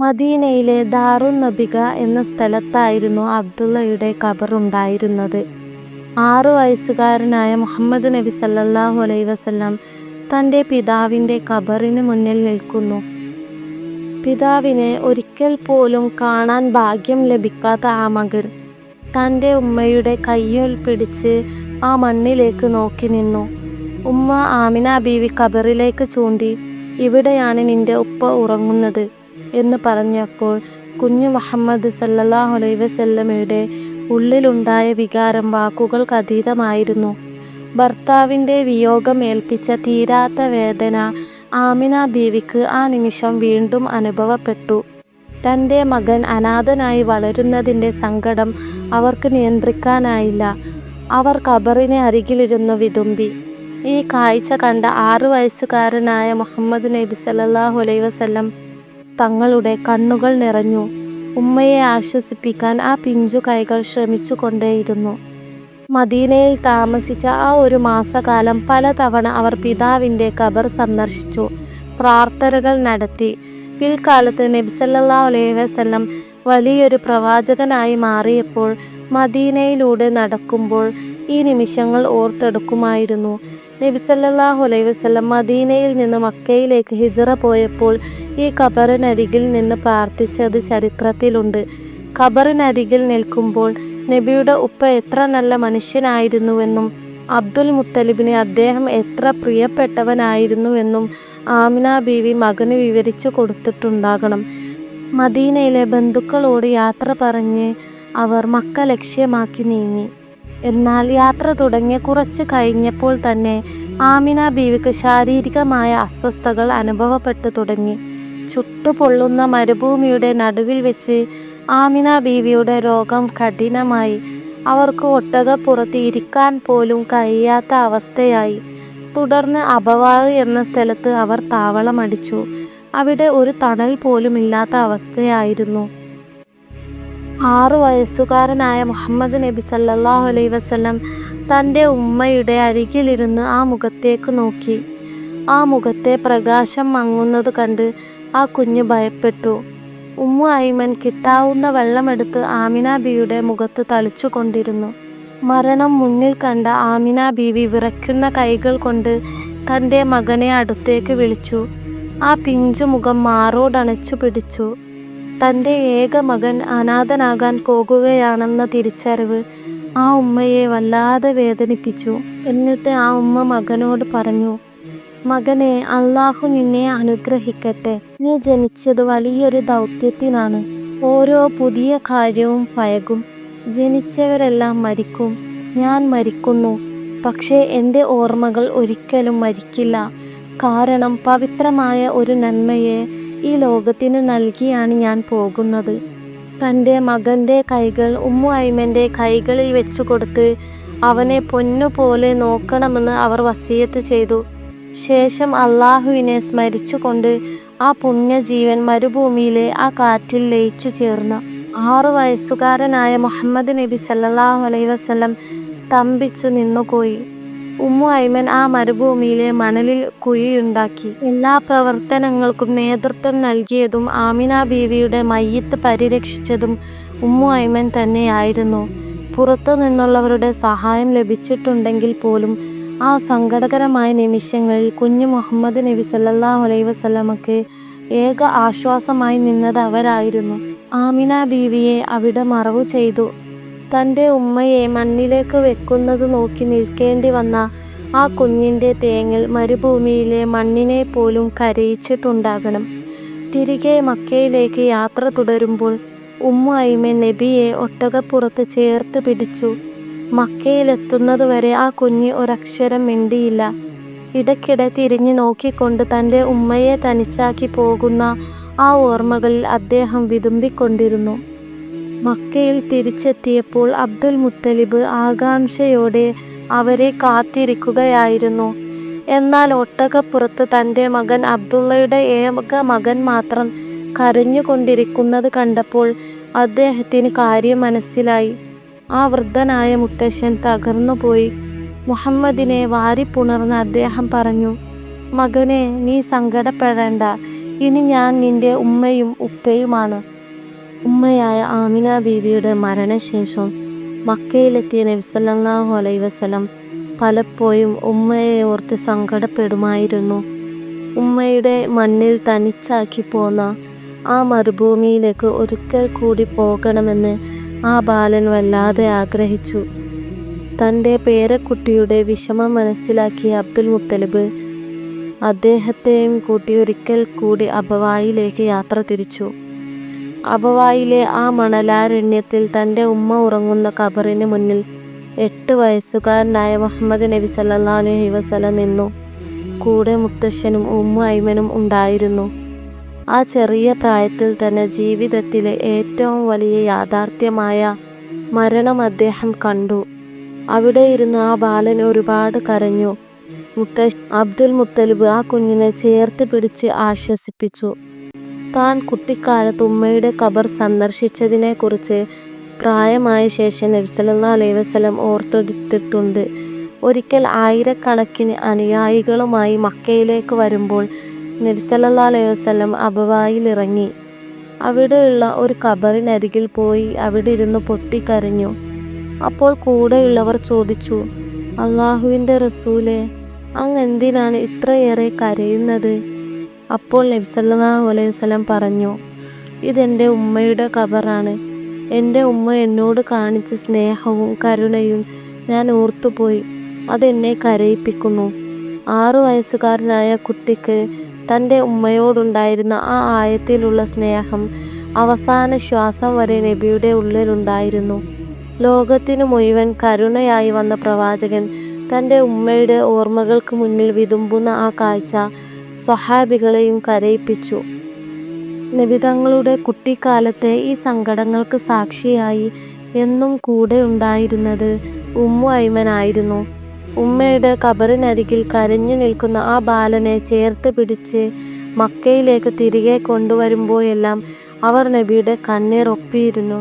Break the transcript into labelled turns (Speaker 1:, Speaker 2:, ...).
Speaker 1: മദീനയിലെ ദാറുൻ നബിക എന്ന സ്ഥലത്തായിരുന്നു അബ്ദുള്ളയുടെ ഖബറുണ്ടായിരുന്നത്. 6 വയസ്സുകാരനായ മുഹമ്മദ് നബി സല്ലല്ലാഹു അലൈഹി വസല്ലം തൻ്റെ പിതാവിൻ്റെ ഖബറിന് മുന്നിൽ നിൽക്കുന്നു. പിതാവിനെ ഒരിക്കൽ പോലും കാണാൻ ഭാഗ്യം ലഭിക്കാത്ത ആ മകൻ തൻ്റെ ഉമ്മയുടെ കയ്യിൽ പിടിച്ച് ആ മണ്ണിലേക്ക് നോക്കി നിന്നു. ഉമ്മ ആമിന ബീവി ഖബറിലേക്ക് ചൂണ്ടി, "ഇവിടെയാണ് നിന്റെ ഉപ്പ ഉറങ്ങുന്നത്" എന്ന് പറഞ്ഞപ്പോൾ കുഞ്ഞു മുഹമ്മദ് സല്ലല്ലാഹു അലൈഹി വസല്ലമയുടെ ഉള്ളിലുണ്ടായ വികാരം വാക്കുകൾക്കതീതമായിരുന്നു. ഭർത്താവിൻ്റെ വിയോഗം ഏൽപ്പിച്ച തീരാത്ത വേദന ആമിന ബീവിക്ക് ആ നിമിഷം വീണ്ടും അനുഭവപ്പെട്ടു. തൻ്റെ മകൻ അനാഥനായി വളരുന്നതിൻ്റെ സങ്കടം അവർക്ക് നിയന്ത്രിക്കാനായില്ല. അവർ ഖബറിന് അരികിലിരുന്നു വിതുമ്പി. ഈ കാഴ്ച കണ്ട 6 വയസ്സുകാരനായ മുഹമ്മദ് നബി സല്ലല്ലാഹു അലൈഹി വസല്ലം തങ്ങളുടെ കണ്ണുകൾ നിറഞ്ഞു. ഉമ്മയെ ആശ്വസിപ്പിക്കാൻ ആ പിഞ്ചു കൈകൾ ശ്രമിച്ചു കൊണ്ടേയിരുന്നു. മദീനയിൽ താമസിച്ച ആ ഒരു മാസക്കാലം പലതവണ അവർ പിതാവിൻ്റെ ഖബർ സന്ദർശിച്ചു, പ്രാർത്ഥനകൾ നടത്തി. പിൽക്കാലത്ത് നബി സല്ലല്ലാഹു അലൈഹി വസല്ലം വലിയൊരു പ്രവാചകനായി മാറിയപ്പോൾ മദീനയിലൂടെ നടക്കുമ്പോൾ ഈ നിമിഷങ്ങൾ ഓർത്തെടുക്കുമായിരുന്നു. നബി സല്ലല്ലാഹു അലൈഹി വസല്ലം മദീനയിൽ നിന്ന് മക്കയിലേക്ക് ഹിജ്റ പോയപ്പോൾ ഈ ഖബറിനരികിൽ നിന്ന് പ്രാർത്ഥിച്ചത് ചരിത്രത്തിലുണ്ട്. ഖബറിനരികിൽ നിൽക്കുമ്പോൾ നബിയുടെ ഉപ്പ എത്ര നല്ല മനുഷ്യനായിരുന്നുവെന്നും അബ്ദുൽ മുത്തലിബിന് അദ്ദേഹം എത്ര പ്രിയപ്പെട്ടവനായിരുന്നുവെന്നും ആമിന ബീവി മകന് വിവരിച്ചു കൊടുത്തിട്ടുണ്ടാകണം. മദീനയിലെ ബന്ധുക്കളോട് യാത്ര പറഞ്ഞ് അവർ മക്ക ലക്ഷ്യമാക്കി നീങ്ങി. എന്നാൽ യാത്ര തുടങ്ങിയ കുറച്ച് കഴിഞ്ഞപ്പോൾ തന്നെ ആമിന ബീവിക്ക് ശാരീരികമായ അസ്വസ്ഥതകൾ അനുഭവപ്പെട്ടു തുടങ്ങി. ചുട്ടുപൊള്ളുന്ന മരുഭൂമിയുടെ നടുവിൽ വെച്ച് ആമിന ബീവിയുടെ രോഗം കഠിനമായി. അവർക്ക് ഒട്ടകപ്പുറത്ത് ഇരിക്കാൻ പോലും കഴിയാത്ത അവസ്ഥയായി. തുടർന്ന് അബവാദ് എന്ന സ്ഥലത്ത് അവർ താവളമടിച്ചു. അവിടെ ഒരു തണൽ പോലും ഇല്ലാത്ത അവസ്ഥയായിരുന്നു. 6 വയസ്സുകാരനായ മുഹമ്മദ് നബി സല്ലല്ലാഹു അലൈഹി വസല്ലം തൻ്റെ ഉമ്മയുടെ അരികിലിരുന്ന് ആ മുഖത്തേക്ക് നോക്കി. ആ മുഖത്തെ പ്രകാശം മങ്ങുന്നത് കണ്ട് ആ കുഞ്ഞ് ഭയപ്പെട്ടു. ഉമ്മു ഐമൻ കിട്ടാവുന്ന വെള്ളമെടുത്ത് ആമിന ബീവിയുടെ മുഖത്ത് തളിച്ചു കൊണ്ടിരുന്നു. മരണം മുന്നിൽ കണ്ട ആമിന ബീവി വിറയ്ക്കുന്ന കൈകൾ കൊണ്ട് തൻ്റെ മകനെ അടുത്തേക്ക് വിളിച്ചു. ആ പിഞ്ചു മുഖം മാറോടണച്ചു പിടിച്ചു. തൻ്റെ ഏക മകൻ അനാഥനാകാൻ പോകുകയാണെന്ന തിരിച്ചറിവ് ആ ഉമ്മയെ വല്ലാതെ വേദനിപ്പിച്ചു. എന്നിട്ട് ആ ഉമ്മ മകനോട് പറഞ്ഞു, "മകനെ, അള്ളാഹു നിന്നെ അനുഗ്രഹിക്കട്ടെ. നീ ജനിച്ചത് വലിയൊരു ദൗത്യത്തിനാണ്. ഓരോ പുതിയ കാര്യവും പഴകും. ജനിച്ചവരെല്ലാം മരിക്കും. ഞാൻ മരിക്കുന്നു. പക്ഷേ എൻ്റെ ഓർമ്മകൾ ഒരിക്കലും മരിക്കില്ല. കാരണം പവിത്രമായ ഒരു നന്മയെ ഈ ലോകത്തിന് നൽകിയാണ് ഞാൻ പോകുന്നത്." തൻ്റെ മകൻ്റെ കൈകൾ ഉമ്മു ഐമൻ്റെ കൈകളിൽ വെച്ചു കൊടുത്ത് അവനെ പൊന്നുപോലെ നോക്കണമെന്ന് അവർ വസിയത്ത് ചെയ്തു. ശേഷം അള്ളാഹുവിനെ സ്മരിച്ചുകൊണ്ട് ആ പുണ്യജീവൻ മരുഭൂമിയിലെ ആ കാറ്റിൽ ലയിച്ചു ചേർന്നു. 6 വയസ്സുകാരനായ മുഹമ്മദ് നബി സല്ലല്ലാഹു അലൈഹി വസല്ലം സ്തംഭിച്ചു നിന്നുപോയി. ഉമ്മു ഐമൻ ആ മരുഭൂമിയിലെ മണലിൽ കുഴിയുണ്ടാക്കി. എല്ലാ പ്രവർത്തനങ്ങൾക്കും നേതൃത്വം നൽകിയതും ആമിന ബീവിയുടെ മയ്യിത്ത് പരിരക്ഷിച്ചതും ഉമ്മു ഐമൻ തന്നെയായിരുന്നു. പുറത്തു നിന്നുള്ളവരുടെ സഹായം ലഭിച്ചിട്ടുണ്ടെങ്കിൽ പോലും ആ സങ്കടകരമായ നിമിഷങ്ങളിൽ കുഞ്ഞു മുഹമ്മദ് നബി സല്ലല്ലാഹു അലൈഹി വസല്ലമക്ക് ഏക ആശ്വാസമായി നിന്നത് അവരായിരുന്നു. ആമിന ബീവിയെ അവിടെ മറവു ചെയ്തു. തൻ്റെ ഉമ്മയെ മണ്ണിലേക്ക് വെക്കുന്നത് നോക്കി നിൽക്കേണ്ടി വന്ന ആ കുഞ്ഞിൻ്റെ തേങ്ങൽ മരുഭൂമിയിലെ മണ്ണിനെ പോലും കരയിച്ചിട്ടുണ്ടാകണം. തിരികെ മക്കയിലേക്ക് യാത്ര തുടരുമ്പോൾ ഉമ്മു ഐമൻ നബിയെ ഒട്ടകപ്പുറത്ത് ചേർത്ത് പിടിച്ചു. മക്കയിലെത്തുന്നതുവരെ ആ കുഞ്ഞ് ഒരക്ഷരം മിണ്ടിയില്ല. ഇടയ്ക്കിടെ തിരിഞ്ഞു നോക്കിക്കൊണ്ട് തൻ്റെ ഉമ്മയെ തനിച്ചാക്കി പോകുന്ന ആ ഓർമ്മകളിൽ അദ്ദേഹം വിതുമ്പിക്കൊണ്ടിരുന്നു. മക്കയിൽ തിരിച്ചെത്തിയപ്പോൾ അബ്ദുൽ മുത്തലിബ് ആകാംക്ഷയോടെ അവരെ കാത്തിരിക്കുകയായിരുന്നു. എന്നാൽ ഒട്ടകപ്പുറത്ത് തൻ്റെ മകൻ അബ്ദുള്ളയുടെ ഏക മകൻ മാത്രം കരഞ്ഞുകൊണ്ടിരിക്കുന്നത് കണ്ടപ്പോൾ അദ്ദേഹത്തിന് കാര്യം മനസ്സിലായി. ആ വൃദ്ധനായ മുത്തശ്ശൻ തകർന്നുപോയി. മുഹമ്മദിനെ വാരിപ്പുണർന്ന് അദ്ദേഹം പറഞ്ഞു, "മകനെ, നീ സങ്കടപ്പെടേണ്ട. ഇനി ഞാൻ നിന്റെ ഉമ്മയും ഉപ്പയുമാണ്. ഉമ്മയായ ആമിന ബീവിയുടെ മരണശേഷം മക്കയിലെത്തിയ നബി സല്ലല്ലാഹു അലൈഹി വസല്ലം പലപ്പോഴും ഉമ്മയെ ഓർത്ത് സങ്കടപ്പെടുമായിരുന്നു. ഉമ്മയുടെ മണ്ണിൽ തനിച്ചാക്കി പോന്ന ആ മരുഭൂമിയിലേക്ക് ഒരിക്കൽ കൂടി പോകണമെന്ന് ആ ബാലൻ വല്ലാതെ ആഗ്രഹിച്ചു. തൻ്റെ പേരക്കുട്ടിയുടെ വിഷമം മനസ്സിലാക്കിയ അബ്ദുൽ മുത്തലിബ് അദ്ദേഹത്തെയും കൂട്ടി ഒരിക്കൽ കൂടി അബവായിലേക്ക് യാത്ര തിരിച്ചു. അബവായിലെ ആ മണലാരണ്യത്തിൽ തൻ്റെ ഉമ്മ ഉറങ്ങുന്ന ഖബറിന് മുന്നിൽ 8 വയസ്സുകാരനായ മുഹമ്മദ് നബി സല്ലല്ലാഹു അലൈഹി വസല്ലം നിന്നു. കൂടെ മുത്തശ്ശനും ഉമ്മു ഐമനും ഉണ്ടായിരുന്നു. ആ ചെറിയ പ്രായത്തിൽ തന്നെ ജീവിതത്തിലെ ഏറ്റവും വലിയ യാഥാർത്ഥ്യമായ മരണം അദ്ദേഹം കണ്ടു. അവിടെ ഇരുന്ന് ആ ബാലൻ ഒരുപാട് കരഞ്ഞു. അബ്ദുൽ മുത്തലിബ് ആ കുഞ്ഞിനെ ചേർത്ത് പിടിച്ച് ആശ്വസിപ്പിച്ചു. താൻ കുട്ടിക്കാലത്ത് ഉമ്മയുടെ ഖബർ സന്ദർശിച്ചതിനെക്കുറിച്ച് പ്രായമായ ശേഷം നബി സല്ലല്ലാഹു അലൈഹി വസല്ലം ഓർത്തെടുത്തിട്ടുണ്ട്. ഒരിക്കൽ ആയിരക്കണക്കിന് അനുയായികളുമായി മക്കയിലേക്ക് വരുമ്പോൾ നബി സല്ലല്ലാഹു അലൈഹി വസല്ലം അബവായിൽ ഇറങ്ങി. അവിടെയുള്ള ഒരു ഖബറിനരികിൽ പോയി അവിടെ ഇരുന്ന് പൊട്ടിക്കരഞ്ഞു. അപ്പോൾ കൂടെയുള്ളവർ ചോദിച്ചു, അല്ലാഹുവിൻ്റെ റസൂലേ, അങ്ങ് എന്തിനാണ് ഇത്രയേറെ കരയുന്നത്? അപ്പോൾ നബി സല്ലല്ലാഹു അലൈഹി വസല്ലം പറഞ്ഞു, ഇതെൻ്റെ ഉമ്മയുടെ ഖബറാണ്. എൻ്റെ ഉമ്മ എന്നോട് കാണിച്ച സ്നേഹവും കരുണയും ഞാൻ ഓർത്തുപോയി. അതെന്നെ കരയിപ്പിക്കുന്നു. 6 വയസ്സുകാരനായ കുട്ടിക്ക് തൻ്റെ ഉമ്മയോടുണ്ടായിരുന്ന ആ ആഴത്തിലുള്ള സ്നേഹം അവസാന ശ്വാസം വരെ നബിയുടെ ഉള്ളിലുണ്ടായിരുന്നു. ലോകത്തിനു മുഴുവൻ കരുണയായി വന്ന പ്രവാചകൻ തൻ്റെ ഉമ്മയുടെ ഓർമ്മകൾക്ക് മുന്നിൽ വിതുമ്പുന്ന ആ കാഴ്ച സ്വഹാബികളെയും കരയിപ്പിച്ചു. നബി തങ്ങളുടെ കുട്ടിക്കാലത്തെ ഈ സങ്കടങ്ങൾക്ക് സാക്ഷിയായി എന്നും കൂടെ ഉണ്ടായിരുന്നത് ഉമ്മു ഐമനായിരുന്നു. ഉമ്മയുടെ ഖബറിനരികിൽ കരഞ്ഞു നിൽക്കുന്ന ആ ബാലനെ ചേർത്ത് പിടിച്ച് മക്കയിലേക്ക് തിരികെ കൊണ്ടുവരുമ്പോഴെല്ലാം അവർ നബിയുടെ കണ്ണീർ ഒപ്പിയിരുന്നു.